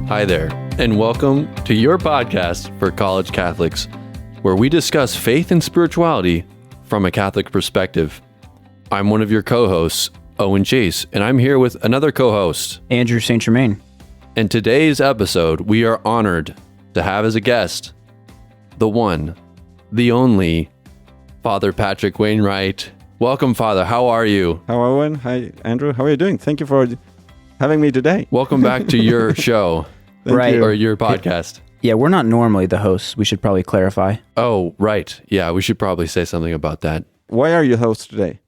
Hi there, and welcome to your podcast for college Catholics, where we discuss faith and spirituality from a Catholic perspective. I'm one of your co-hosts, Owen Chase, and I'm here with another co-host, Andrew St. Germain. In today's episode, we are honored to have as a guest the one, the only, Father Patrick Wainwright. Welcome, Father. How are you? Hi, Owen. Hi, Andrew. How are you doing? Thank you for having me today. Welcome back to your show. Right. Or your podcast. Yeah, we're not normally the hosts. We should probably clarify. Oh, right. Yeah, we should probably say something about that. Why are you host today?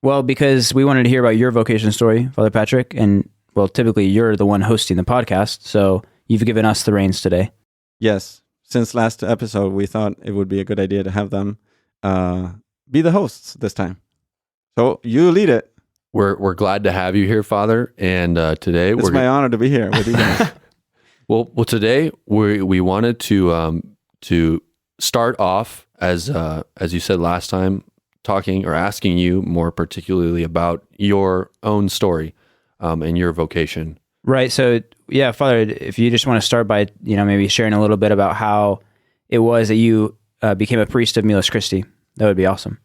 Well, because we wanted to hear about your vocation story, Father Patrick, and well, typically you're the one hosting the podcast, so you've given us the reins today. Yes. Since last episode, we thought it would be a good idea to have them be the hosts this time. So you lead it. We're glad to have you here, Father, and today It's my honor to be here with you guys. Well, today we wanted to start off as you said last time, talking or asking you more particularly about your own story and your vocation. Right. So, yeah, Father, if you just want to start by maybe sharing a little bit about how it was that you became a priest of Miles Christi, that would be awesome.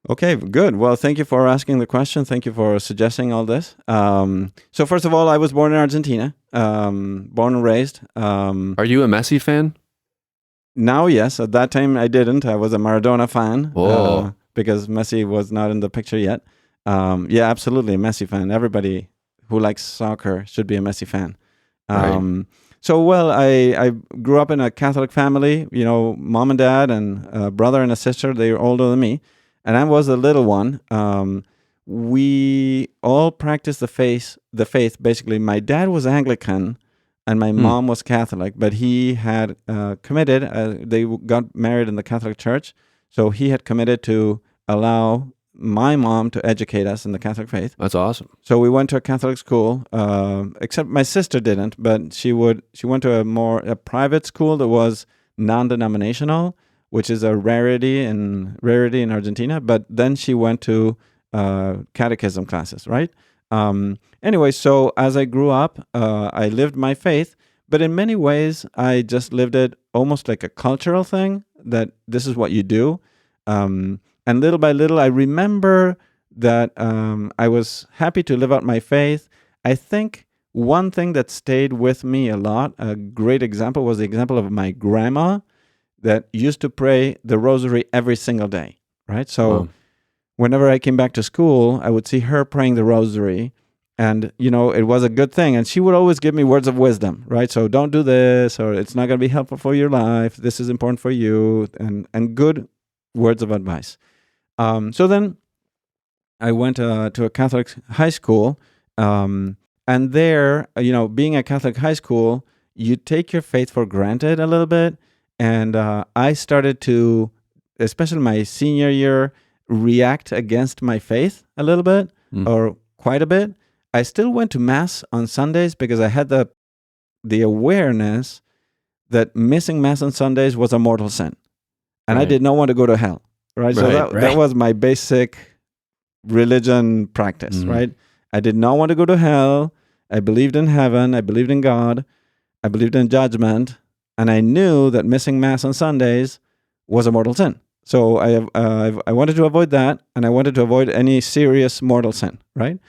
Okay, good. Well, thank you for asking the question. Thank you for suggesting all this. So first of all, I was born in Argentina, born and raised. Are you a Messi fan? Now, yes. At that time, I didn't. I was a Maradona fan because Messi was not in the picture yet. Yeah, absolutely, a Messi fan. Everybody who likes soccer should be a Messi fan. Right. So, well, I grew up in a Catholic family. You know, mom and dad and a brother and a sister. They were older than me. And I was the little one. We all practiced the faith. Basically, my dad was Anglican, and my mom was Catholic. But he had committed. They got married in the Catholic Church, so he had committed to allow my mom to educate us in the Catholic faith. That's awesome. So we went to a Catholic school. Except my sister didn't, but she went to a private school that was non-denominational, which is a rarity in Argentina. But then she went to catechism classes, right? Anyway, so as I grew up, I lived my faith, but in many ways, I just lived it almost like a cultural thing, that this is what you do. And little by little, I remember that I was happy to live out my faith. I think one thing that stayed with me a lot, a great example, was the example of my grandma, that used to pray the rosary every single day, right? So whenever I came back to school, I would see her praying the rosary, and, it was a good thing. And she would always give me words of wisdom, right? So don't do this, or it's not going to be helpful for your life. This is important for you, and good words of advice. So then I went to a Catholic high school, and there, being a Catholic high school, you take your faith for granted a little bit. And I started to, especially my senior year, react against my faith a little bit, or quite a bit. I still went to Mass on Sundays because I had the awareness that missing Mass on Sundays was a mortal sin. And I did not want to go to hell, right? So that was my basic religion practice, right? I did not want to go to hell. I believed in heaven. I believed in God. I believed in judgment. And I knew that missing Mass on Sundays was a mortal sin. So I wanted to avoid that, and I wanted to avoid any serious mortal sin, right?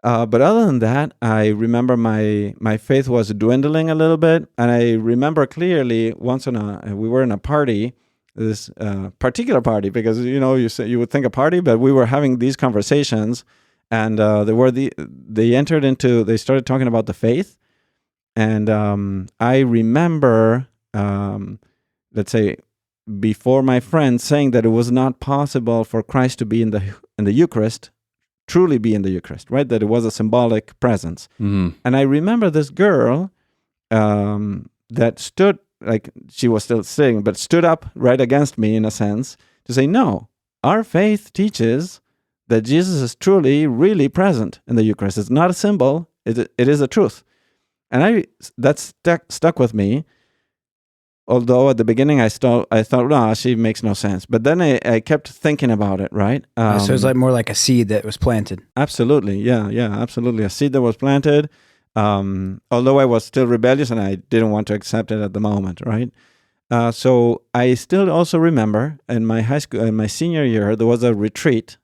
But other than that, I remember my faith was dwindling a little bit, and I remember clearly once we were in a party, this particular party, because you would think a party, but we were having these conversations, and they started talking about the faith. And I remember, let's say, before my friends saying that it was not possible for Christ to be in the Eucharist, truly be in the Eucharist, right? That it was a symbolic presence. And I remember this girl that stood, like she was still sitting, but stood up right against me in a sense to say, no, our faith teaches that Jesus is truly, really present in the Eucharist. It's not a symbol, it is a truth. And that stuck with me. Although at the beginning I thought, she makes no sense. But then I kept thinking about it, right? So it's like more like a seed that was planted. Absolutely, yeah, absolutely. A seed that was planted. Although I was still rebellious and I didn't want to accept it at the moment, right? So I still also remember in my high school, in my senior year, there was a retreat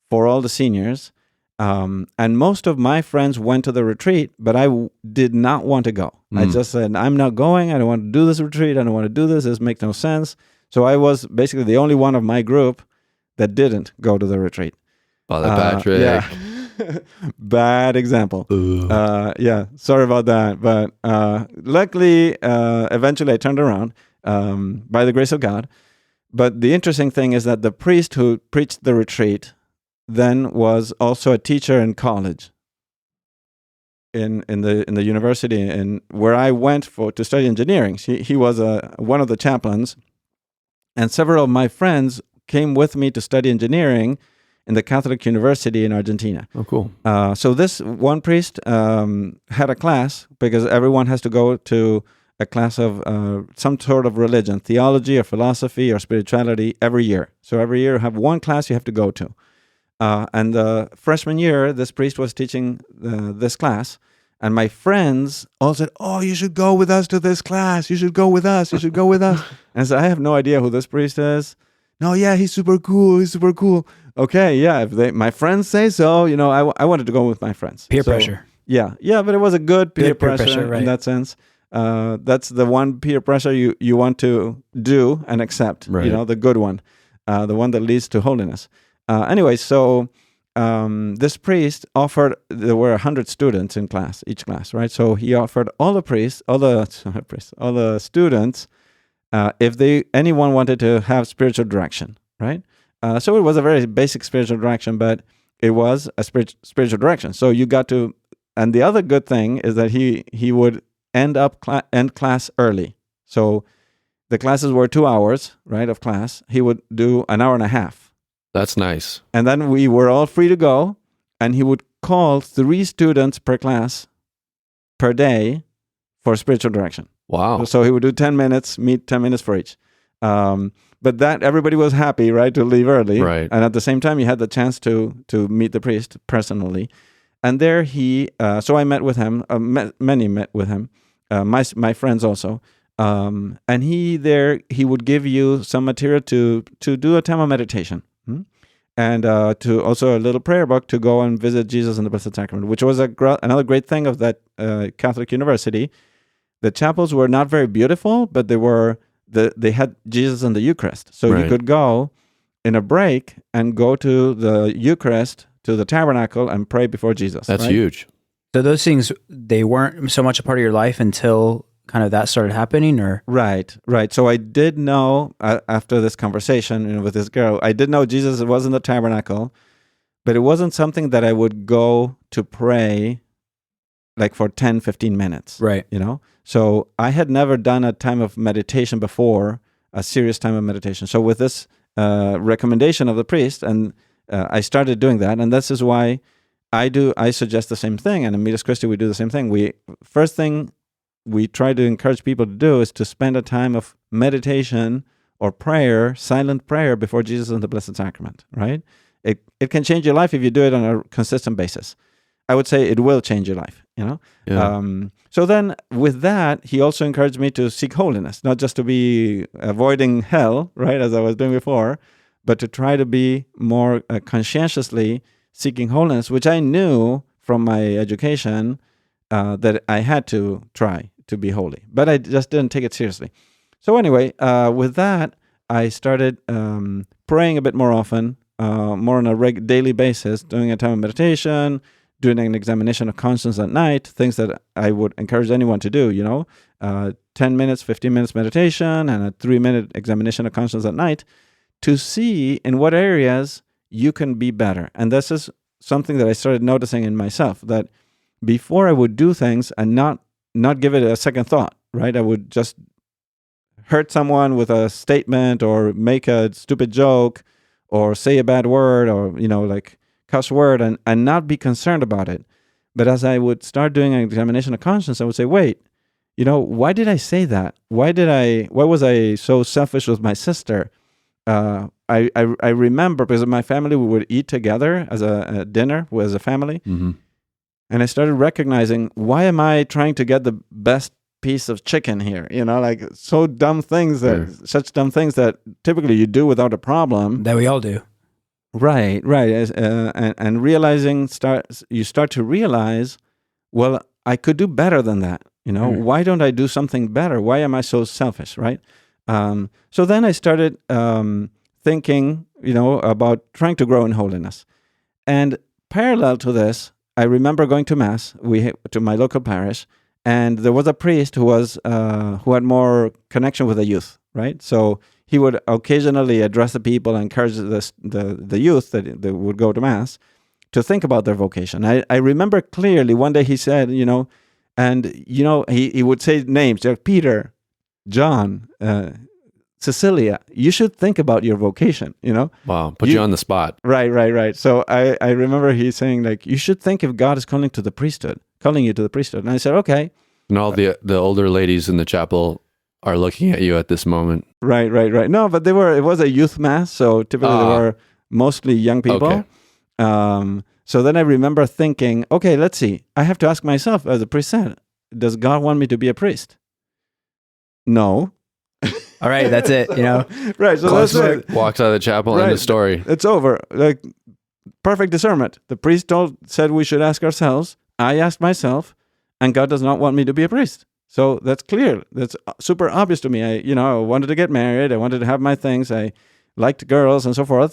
for all the seniors. And most of my friends went to the retreat, but I did not want to go. I just said, I'm not going. I don't want to do this retreat. I don't want to do this. This makes no sense. So I was basically the only one of my group that didn't go to the retreat. Father Patrick. Yeah. Bad example. Yeah, sorry about that. But luckily, eventually I turned around by the grace of God. But the interesting thing is that the priest who preached the retreat then was also a teacher in college, in the university, and where I went to study engineering. He was one of the chaplains, and several of my friends came with me to study engineering in the Catholic University in Argentina. Oh, cool. So this one priest had a class, because everyone has to go to a class of some sort of religion, theology or philosophy or spirituality every year. So every year you have one class you have to go to. And the freshman year, this priest was teaching this class. And my friends all said, oh, you should go with us to this class. You should go with us. You should go with us. And so I have no idea who this priest is. No, yeah, he's super cool. He's super cool. Okay, yeah, if my friends say so, I wanted to go with my friends. Peer pressure. Yeah, but it was a good peer pressure right. in that sense. That's the one peer pressure you want to do and accept, right. The good one, the one that leads to holiness. Anyway, so this priest offered, there were 100 students in each class, right? So he offered all the students, if anyone wanted to have spiritual direction, right? So it was a very basic spiritual direction, but it was a spiritual direction. So you got to, and the other good thing is that he would end class early. So the classes were 2 hours, right, of class. He would do an hour and a half. That's nice. And then we were all free to go, and he would call 3 students per class per day for spiritual direction. Wow. So he would do 10 minutes, meet 10 minutes for each. But that everybody was happy, right, to leave early. Right. And at the same time, you had the chance to meet the priest personally. And there so I met with him, many met with him, my friends also. And he would give you some material to do a time of meditation. And to also a little prayer book to go and visit Jesus in the Blessed Sacrament, which was another great thing of that Catholic university. The chapels were not very beautiful, but they had Jesus in the Eucharist. So right. You could go in a break and go to the Eucharist, to the tabernacle, and pray before Jesus. That's right? huge. So those things, they weren't so much a part of your life until kind of that started happening, or? Right. So I did know after this conversation with this girl, I did know Jesus was in the tabernacle, but it wasn't something that I would go to pray like for 10, 15 minutes. Right. So I had never done a time of meditation before, a serious time of meditation. So with this recommendation of the priest, and I started doing that, and this is why I suggest the same thing, and in Miles Christi we do the same thing. First thing we try to encourage people to do is to spend a time of meditation or prayer, silent prayer before Jesus in the Blessed Sacrament, right? It can change your life if you do it on a consistent basis. I would say it will change your life, Yeah. So then with that, he also encouraged me to seek holiness, not just to be avoiding hell, right, as I was doing before, but to try to be more conscientiously seeking holiness, which I knew from my education that I had to try to be holy, but I just didn't take it seriously. So anyway, with that, I started praying a bit more often, more on a daily basis, doing a time of meditation, doing an examination of conscience at night, things that I would encourage anyone to do, 10 minutes, 15 minutes meditation, and a 3-minute examination of conscience at night to see in what areas you can be better. And this is something that I started noticing in myself, that before I would do things and not give it a second thought, right? I would just hurt someone with a statement or make a stupid joke or say a bad word or, like cuss word and not be concerned about it. But as I would start doing an examination of conscience, I would say, wait, why did I say that? Why was I so selfish with my sister? I remember because of my family, we would eat together as a dinner as a family. Mm-hmm. And I started recognizing, why am I trying to get the best piece of chicken here? Like such dumb things that typically you do without a problem. That we all do. Right. And realizing, you start to realize, well, I could do better than that. Why don't I do something better? Why am I so selfish, right? So then I started thinking, about trying to grow in holiness. And parallel to this, I remember going to Mass, to my local parish, and there was a priest who had more connection with the youth, right? So he would occasionally address the people and encourage the youth that would go to Mass to think about their vocation. I remember clearly one day he said, he would say names like Peter, John, Cecilia, you should think about your vocation, Wow, put you on the spot. Right. So I remember he saying, like, you should think if God is calling you to the priesthood. And I said, okay. And all the older ladies in the chapel are looking at you at this moment. Right. No, but it was a youth Mass, so typically they were mostly young people. Okay. So then I remember thinking, okay, let's see. I have to ask myself, as the priest said, does God want me to be a priest? No. All right, that's it, Right, so that's it. Walks out of the chapel, end of story. It's over. Like, perfect discernment. The priest said we should ask ourselves. I asked myself, and God does not want me to be a priest. So that's clear. That's super obvious to me. I wanted to get married. I wanted to have my things. I liked girls and so forth,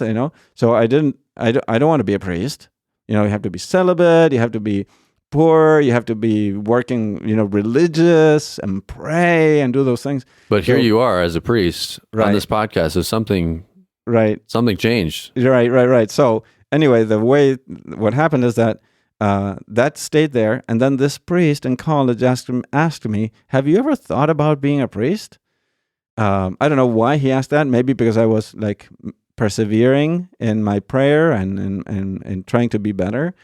So I don't want to be a priest. You have to be celibate. You have to be poor, you have to be working, religious and pray and do those things. But here you are as a priest on this podcast. So something changed. Right. So anyway, what happened is that that stayed there, and then this priest in college asked me, have you ever thought about being a priest? I don't know why he asked that. Maybe because I was like persevering in my prayer and trying to be better.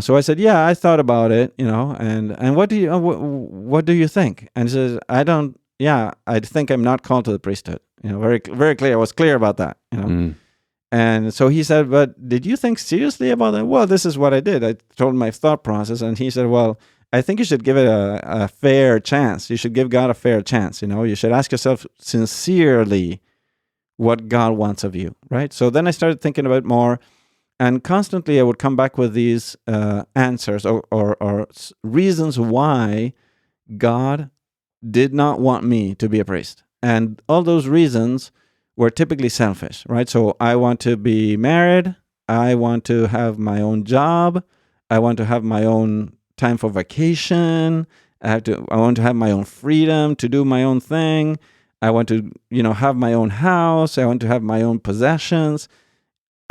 So I said, yeah, I thought about it, and what do you think? And he says, I think I'm not called to the priesthood. Very, very clear. I was clear about that, And so he said, but did you think seriously about that? Well, this is what I did. I told him my thought process, and he said, well, I think you should give it a fair chance. You should give God a fair chance. You should ask yourself sincerely what God wants of you, right? So then I started thinking about it more. And constantly I would come back with these answers or reasons why God did not want me to be a priest. And all those reasons were typically selfish, right? So I want to be married. I want to have my own job. I want to have my own time for vacation. I want to have my own freedom to do my own thing. I want to, have my own house. I want to have my own possessions.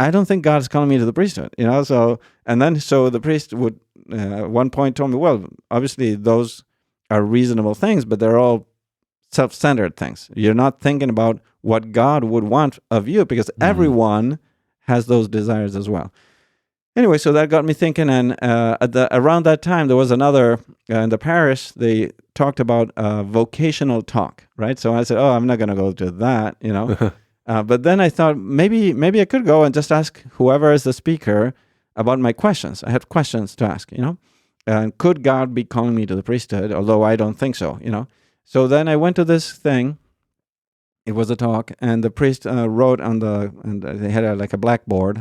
I don't think God is calling me to the priesthood, So the priest would at one point told me, well, obviously those are reasonable things, but they're all self-centered things. You're not thinking about what God would want of you, because everyone has those desires as well. Anyway, so that got me thinking, and around that time there was another in the parish. They talked about vocational talk, right? So I said, oh, I'm not going to go to that, But then I thought maybe I could go and just ask whoever is the speaker about my questions. I had questions to ask, And could God be calling me to the priesthood? Although I don't think so, So then I went to this thing. It was a talk, and the priest wrote and they had a blackboard,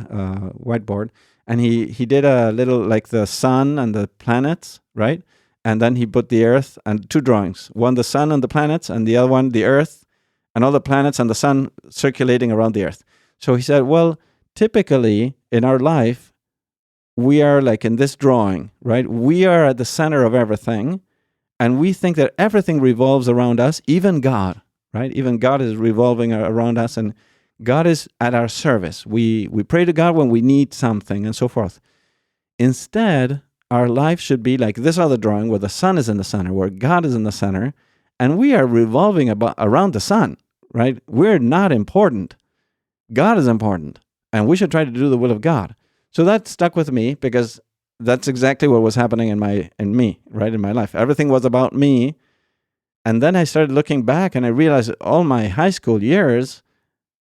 whiteboard, and he did a little like the sun and the planets, right? And then he put the earth and two drawings, one the sun and the planets, and the other one the earth, and all the planets and the sun circulating around the earth. So he said, well, typically in our life, we are like in this drawing, right? We are at the center of everything, and we think that everything revolves around us, even God, right? Even God is revolving around us, and God is at our service. We pray to God when we need something and so forth. Instead, our life should be like this other drawing where the sun is in the center, where God is in the center, and we are revolving around the sun, right? We're not important. God is important, and we should try to do the will of God. So that stuck with me because that's exactly what was happening in me, right? In my life. Everything was about me. And then I started looking back, and I realized that all my high school years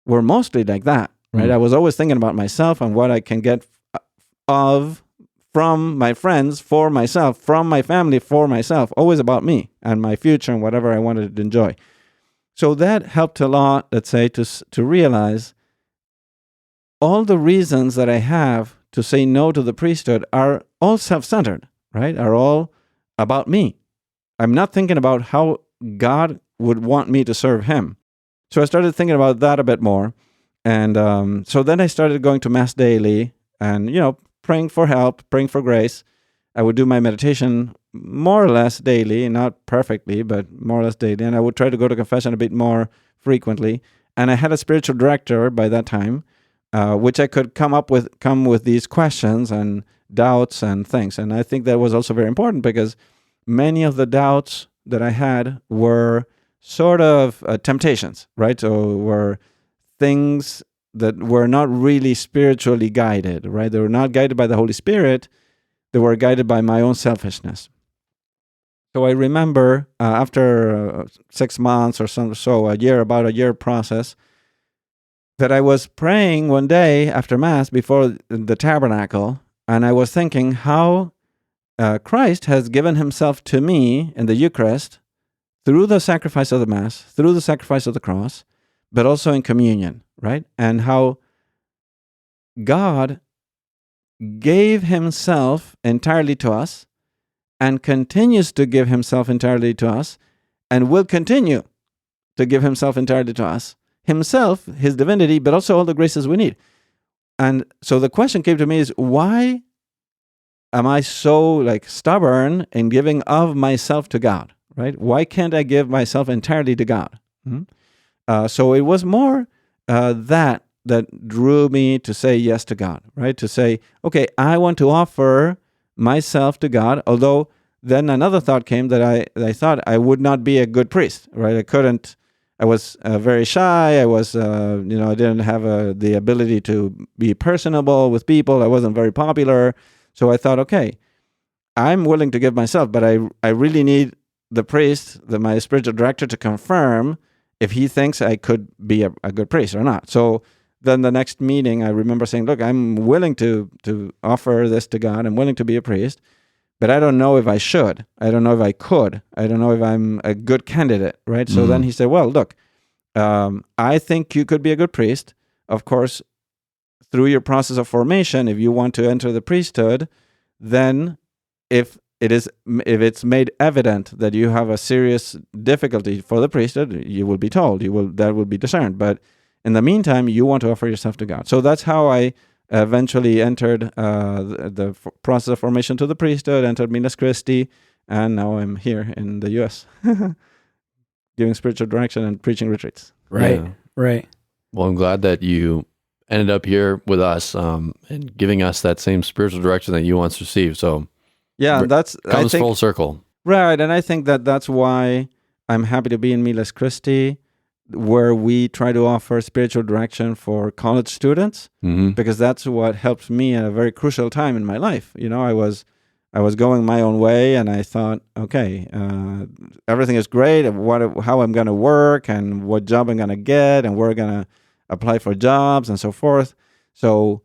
were mostly like that, right? I was always thinking about myself and what I can get from my friends for myself, from my family for myself, always about me and my future and whatever I wanted to enjoy. So that helped a lot, let's say, to realize all the reasons that I have to say no to the priesthood are all self-centered, right? Are all about me. I'm not thinking about how God would want me to serve him. So I started thinking about that a bit more. And so then I started going to Mass daily and, praying for help, praying for grace. I would do my meditation more or less daily, not perfectly, but more or less daily. And I would try to go to confession a bit more frequently. And I had a spiritual director by that time, which I could come with these questions and doubts and things. And I think that was also very important because many of the doubts that I had were sort of temptations, right? So were things that were not really spiritually guided, right? They were not guided by the Holy Spirit. They were guided by my own selfishness. So I remember after 6 months or about a year process, that I was praying one day after Mass before the tabernacle, and I was thinking how Christ has given himself to me in the Eucharist through the sacrifice of the Mass, through the sacrifice of the cross, but also in communion, right? And how God gave himself entirely to us and continues to give himself entirely to us and will continue to give himself entirely to us. Himself, his divinity, but also all the graces we need. And so the question came to me is, why am I so stubborn in giving of myself to God, right? Why can't I give myself entirely to God? So it was more that drew me to say yes to God, right? To say, okay, I want to offer myself to God, although then another thought came that I thought I would not be a good priest, right? I was very shy. I was, I didn't have the ability to be personable with people. I wasn't very popular. So I thought, okay, I'm willing to give myself, but I really need the priest, my spiritual director, to confirm if he thinks I could be a good priest or not. So then the next meeting, I remember saying, look, I'm willing to offer this to God. I'm willing to be a priest, but I don't know if I should. I don't know if I could. I don't know if I'm a good candidate, right? So then he said, well, look, I think you could be a good priest. Of course, through your process of formation, if you want to enter the priesthood, then if it's made evident that you have a serious difficulty for the priesthood, you will be told. That will be discerned. But in the meantime, you want to offer yourself to God. So that's how I eventually entered the process of formation to the priesthood, entered Miles Christi, and now I'm here in the U.S. giving spiritual direction and preaching retreats. Right, Yeah. right. Well, I'm glad that you ended up here with us and giving us that same spiritual direction that you once received. So yeah, that's comes full circle. Right, and I think that's why I'm happy to be in Miles Christi, where we try to offer spiritual direction for college students, because that's what helped me at a very crucial time in my life. I was going my own way, and I thought, okay, everything is great. How I'm going to work, and what job I'm going to get, and where I'm going to apply for jobs, and so forth. So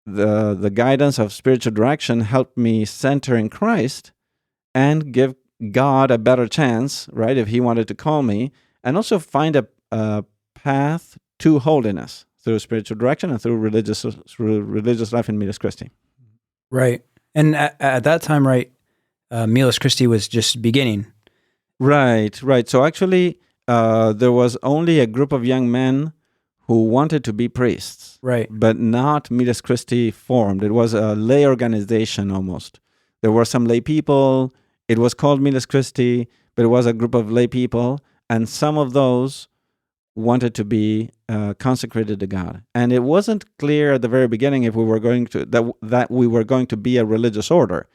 the guidance of spiritual direction helped me center in Christ and give God a better chance, right, if he wanted to call me, and also find a path to holiness through spiritual direction and through religious life in Miles Christi. Right. And at that time, right, Miles Christi was just beginning. Right. So actually, there was only a group of young men who wanted to be priests, right? But not Miles Christi formed. It was a lay organization almost. There were some lay people. It was called Miles Christi, but it was a group of lay people, and some of those wanted to be consecrated to God. And it wasn't clear at the very beginning if we were going to that we were going to be a religious order.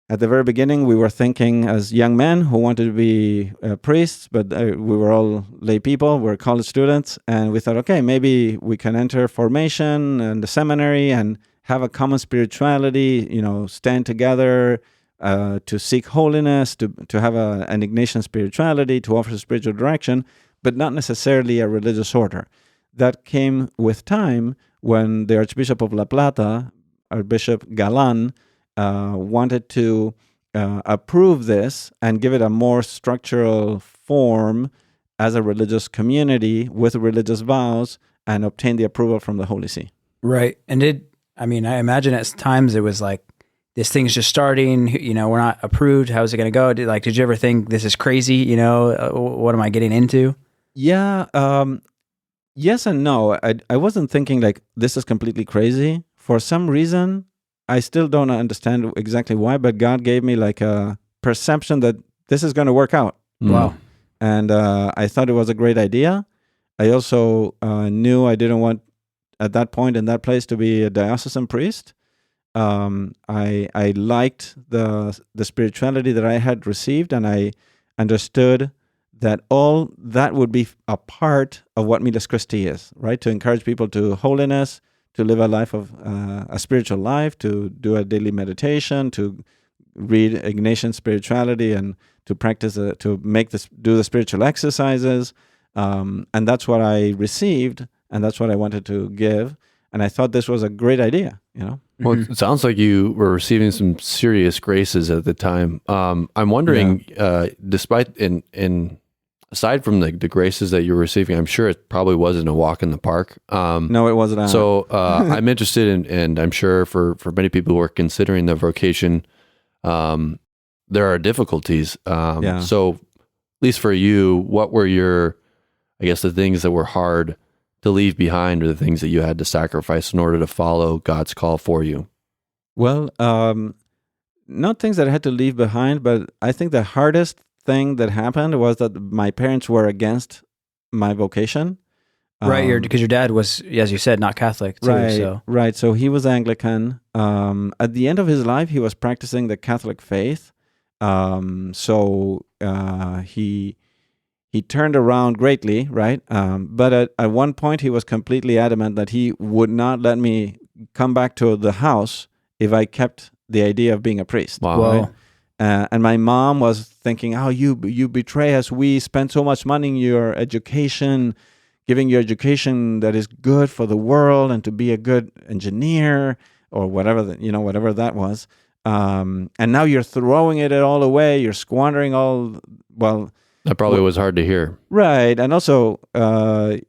At the very beginning, we were thinking as young men who wanted to be priests, but we were all lay people, we're college students, and we thought, okay, maybe we can enter formation and the seminary and have a common spirituality, stand together to seek holiness, to have an Ignatian spirituality, to offer spiritual direction, but not necessarily a religious order. That came with time when the Archbishop of La Plata Archbishop Galan wanted to approve this and give it a more structural form as a religious community with religious vows and obtain the approval from the Holy See. Right. And I imagine at times it was like, this thing's just starting, we're not approved. How's it going to go? Did you ever think this is crazy? What am I getting into? Yeah. Yes and no. I wasn't thinking like this is completely crazy. For some reason, I still don't understand exactly why, but God gave me like a perception that this is going to work out. Wow. And I thought it was a great idea. I also knew I didn't want, at that point in that place, to be a diocesan priest. I liked the spirituality that I had received, and I understood that all that would be a part of what Miles Christi is, right? To encourage people to holiness, to live a life of a spiritual life, to do a daily meditation, to read Ignatian spirituality, and to practice, do the spiritual exercises. And that's what I received, and that's what I wanted to give. And I thought this was a great idea, Well, it sounds like you were receiving some serious graces at the time. I'm wondering, despite aside from the graces that you're receiving, I'm sure it probably wasn't a walk in the park. No, it wasn't. So I'm interested in, and I'm sure for many people who are considering the vocation, there are difficulties. So at least for you, what were the things that were hard to leave behind, or the things that you had to sacrifice in order to follow God's call for you? Well, not things that I had to leave behind, but I think the hardest thing that happened was that my parents were against my vocation. Right, because your dad was, as you said, not Catholic too. Right, right. So he was Anglican. At the end of his life, he was practicing the Catholic faith. He turned around greatly, right? But at one point, he was completely adamant that he would not let me come back to the house if I kept the idea of being a priest. Wow. Right? And my mom was thinking, "Oh, you betray us. We spent so much money in your education, giving you education that is good for the world and to be a good engineer or whatever whatever that was. And now you're throwing it all away. You're squandering all. Well." That probably was hard to hear. Right. And also, I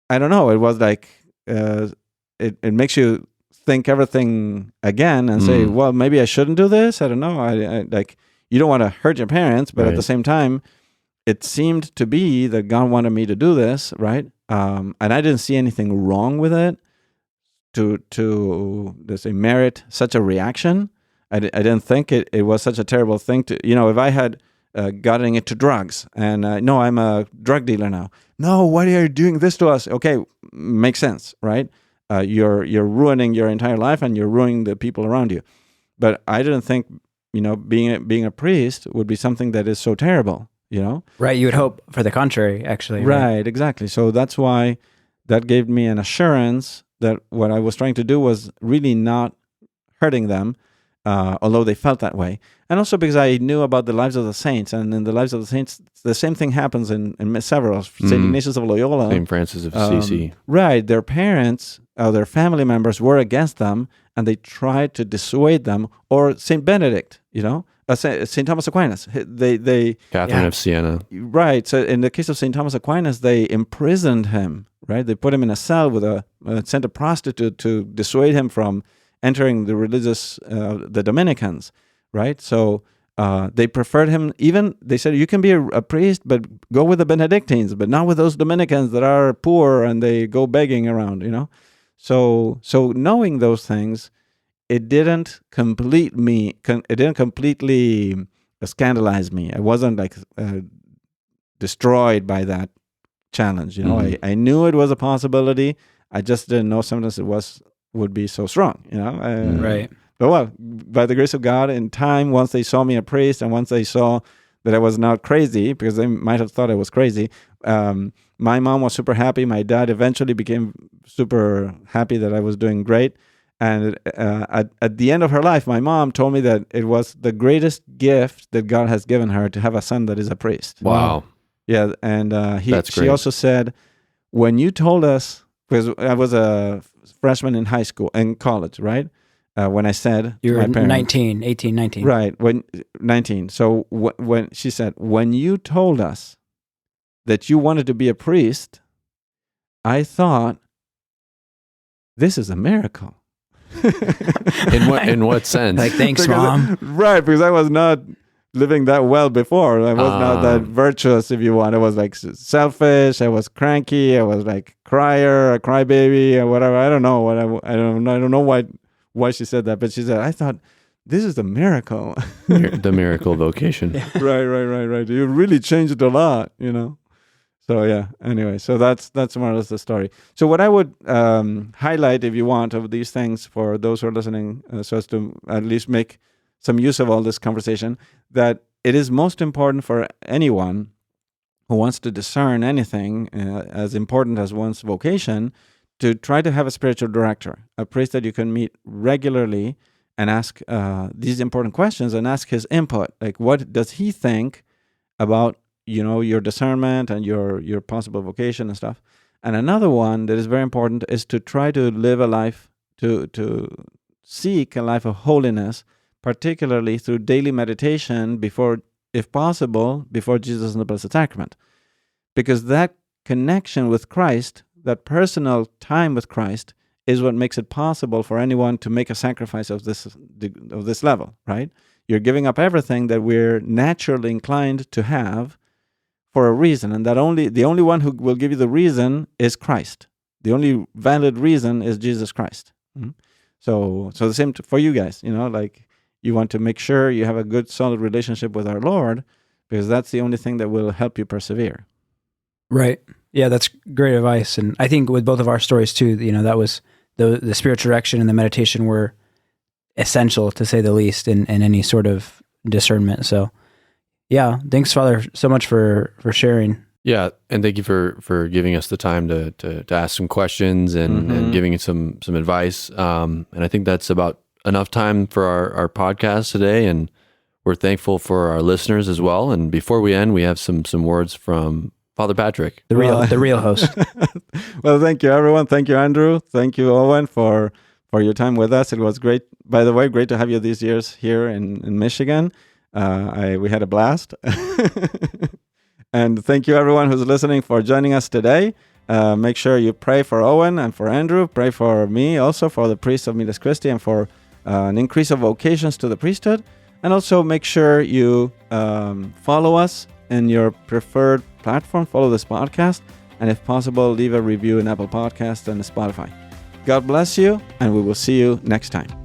don't know, it was like, it makes you think everything again and say, well, maybe I shouldn't do this. I don't know. I like, you don't want to hurt your parents, but at the same time, it seemed to be that God wanted me to do this, right? And I didn't see anything wrong with it to let's say, merit such a reaction. I didn't think it was such a terrible thing to, if I had gotten into drugs and no, I'm a drug dealer now. No, why are you doing this to us? Okay, makes sense, right? You're ruining your entire life and you're ruining the people around you. But I didn't think, being a priest would be something that is so terrible, Right, you would hope for the contrary, actually. Right, exactly. So that's why that gave me an assurance that what I was trying to do was really not hurting them, although they felt that way. And also because I knew about the lives of the saints, and in the lives of the saints, the same thing happens in several. St. Ignatius of Loyola. St. Francis of Assisi. Right. Their parents, their family members were against them, and they tried to dissuade them. Or St. Benedict, St. Thomas Aquinas. Catherine of Siena. Right. So in the case of St. Thomas Aquinas, they imprisoned him, right? They put him in a cell with sent a prostitute to dissuade him from entering the religious, the Dominicans, right? So they preferred him. Even they said, you can be a priest, but go with the Benedictines, but not with those Dominicans that are poor and they go begging around, So knowing those things, it didn't completely scandalize me. I wasn't like destroyed by that challenge. I knew it was a possibility. I just didn't know sometimes it would be so strong. Right. But well, by the grace of God, in time, once they saw me a priest, and once they saw that I was not crazy, because they might have thought I was crazy, my mom was super happy. My dad eventually became super happy that I was doing great. And at the end of her life, my mom told me that it was the greatest gift that God has given her to have a son that is a priest. Wow. Yeah, and she also said, when you told us, because I was a freshman in high school and college, right? When I said You were to my parents, 18, 19. right? When 19. So when she said, when you told us that you wanted to be a priest, I thought, this is a miracle. In what sense? Like, thanks, Mom. Right, because I was not living that well before. I was not that virtuous, if you want. I was like selfish. I was cranky. I was like a crybaby, or whatever. I don't know I don't know why she said that, but she said, I thought, this is a miracle. The miracle vocation. Right. You really changed a lot, you know. So yeah. Anyway, so that's more or less the story. So what I would highlight, if you want, of these things for those who are listening, so as to at least make some use of all this conversation, that it is most important for anyone who wants to discern anything as important as one's vocation, to try to have a spiritual director, a priest that you can meet regularly and ask these important questions and ask his input. Like, what does he think about, you know, your discernment and your possible vocation and stuff. And another one that is very important is to try to live a life, to seek a life of holiness, particularly through daily meditation before, if possible, before Jesus and the Blessed Sacrament. Because that connection with Christ, that personal time with Christ, is what makes it possible for anyone to make a sacrifice of this level, right? You're giving up everything that we're naturally inclined to have for a reason, and the only one who will give you the reason is Christ. The only valid reason is Jesus Christ. Mm-hmm. So the same for you guys, you know, like, you want to make sure you have a good, solid relationship with our Lord, because that's the only thing that will help you persevere. Right. Yeah, that's great advice. And I think with both of our stories too, you know, that was the spiritual direction and the meditation were essential, to say the least, in any sort of discernment. So yeah, thanks, Father, so much for sharing. Yeah, and thank you for giving us the time to ask some questions and giving some advice. And I think that's about enough time for our podcast today, and we're thankful for our listeners as well. And before we end, we have some words from Father Patrick, the real host. Well, thank you, everyone. Thank you, Andrew. Thank you, Owen, for your time with us. It was great. By the way, great to have you these years here in Michigan. We had a blast. And thank you, everyone who's listening, for joining us today. Make sure you pray for Owen and for Andrew. Pray for me also, for the priests of Miles Christi, and for an increase of vocations to the priesthood. And also make sure you follow us in your preferred platform. Follow this podcast. And if possible, leave a review in Apple Podcasts and Spotify. God bless you, and we will see you next time.